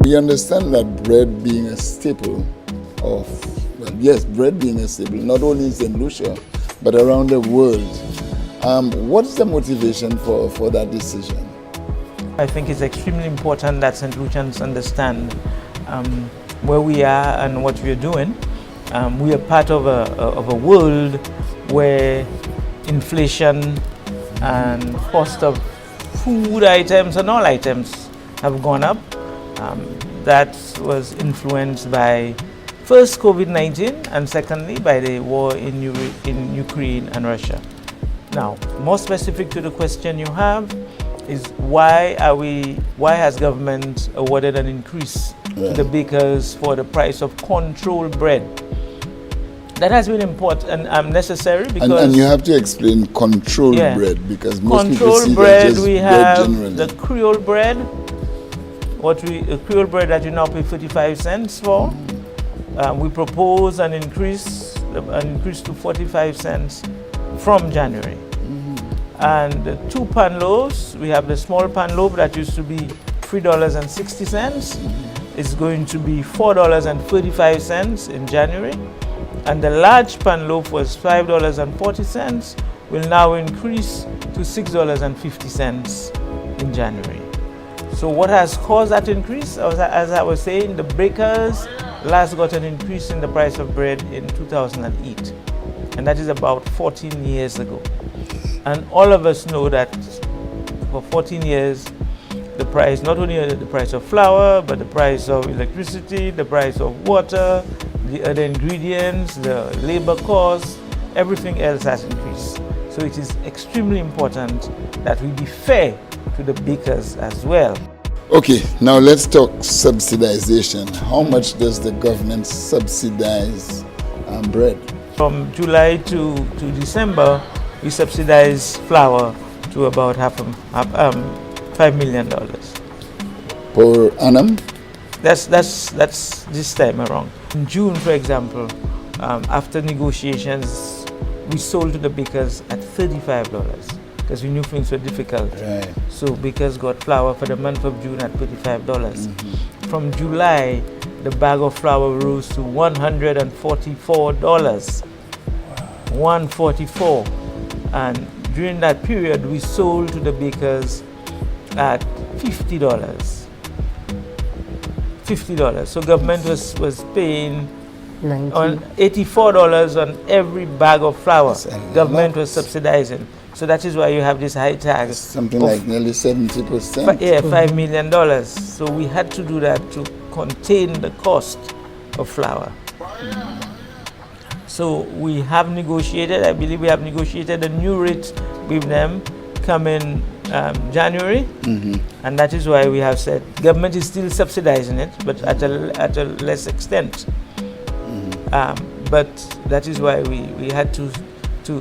We understand that bread being a staple of, well, yes, bread being a staple, not only in St. Lucia, but around the world. What's the motivation for that decision? I think it's extremely important that St. Lucians understand where we are and what we are doing. We are part of a world where inflation and cost of food items and all items have gone up. That was influenced by first COVID-19 and secondly by the war in Ukraine and Russia. Now, more specific to the question you have is why has government awarded an increase to the bakers for the price of controlled bread? That has been important and necessary because... And you have to explain controlled bread because most people see bread, that just we bread have generally. The Creole bread, the Creole bread that you now pay 35 cents for. We propose an increase to 45 cents from January. And the 2 pan loaves, we have the small pan loaf that used to be $3.60. It's going to be $4.35 in January. And the large pan loaf was $5.40, will now increase to $6.50 in January. So what has caused that increase? As I was saying, the bakers last got an increase in the price of bread in 2008. And that is about 14 years ago. And all of us know that for 14 years, the price, not only the price of flour, but the price of electricity, the price of water, the other ingredients, the labor costs, everything else has increased. So it is extremely important that we be fair to the bakers as well. Okay, now let's talk subsidization. How much does the government subsidize bread? From July to December, we subsidize flour to about $5 million. Per annum? That's this time around. In June, for example, after negotiations, we sold to the bakers at $35 because we knew things were difficult. Right. So bakers got flour for the month of June at $35. From July, the bag of flour rose to $144. Wow. $144. And during that period, we sold to the bakers at $50. So government was paying on $84 on every bag of flour. Government was subsidizing. So that is why you have this high tax. Something like nearly 70%. Yeah, $5 million. So we had to do that to contain the cost of flour. So we have negotiated, I believe we have negotiated a new rate with them coming January, and that is why we have said government is still subsidizing it, but at a less extent. But that is why we had to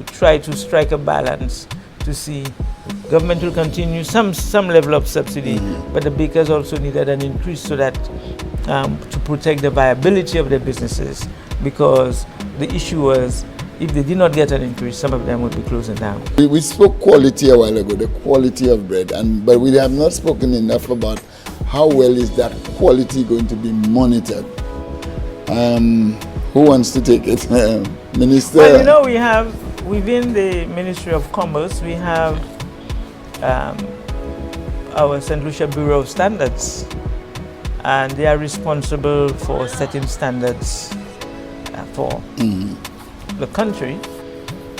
try to strike a balance to see government will continue some level of subsidy, but the bakers also needed an increase so that to protect the viability of their businesses, because the issue was if they did not get an increase, some of them would be closing down. We spoke quality a while ago, the quality of bread, but we have not spoken enough about how well is that quality going to be monitored. Who wants to take it? Minister? Well, you know, we have, within the Ministry of Commerce, we have our St. Lucia Bureau of Standards, and they are responsible for setting standards for the country.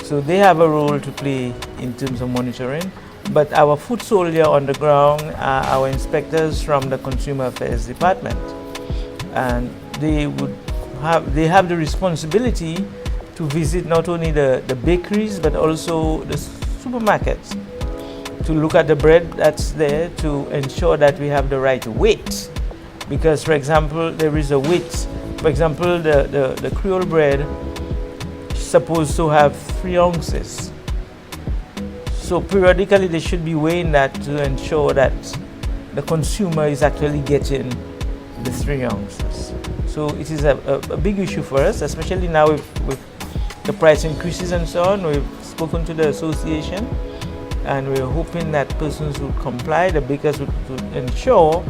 So they have a role to play in terms of monitoring. But our foot soldier on the ground are our inspectors from the Consumer Affairs Department. And they have the responsibility to visit not only the bakeries, but also the supermarkets, to look at the bread that's there to ensure that we have the right weight. Because, for example, there is a weight. For example, the Creole bread is supposed to have 3 ounces. So periodically they should be weighing that to ensure that the consumer is actually getting the 3 ounces. So it is a big issue for us, especially now with the price increases and so on. We've spoken to the association and we're hoping that persons would comply, the bakers would ensure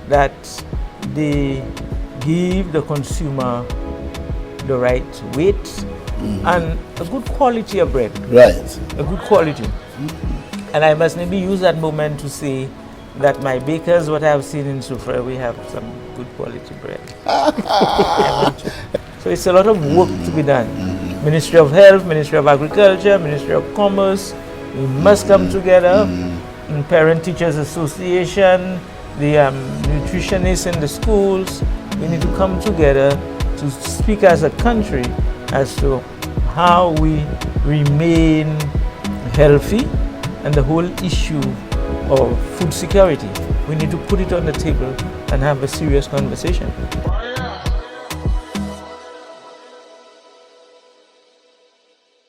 that they give the consumer the right weight and a good quality of bread. Right. A good quality. And I must maybe use that moment to say that my bakers, what I have seen in Sufra, we have some good quality bread. So it's a lot of work to be done. Ministry of Health, Ministry of Agriculture, Ministry of Commerce, we must come together. And Parent Teachers Association, the nutritionists in the schools, we need to come together to speak as a country as to how we remain healthy and the whole issue of food security. We need to put it on the table and have a serious conversation.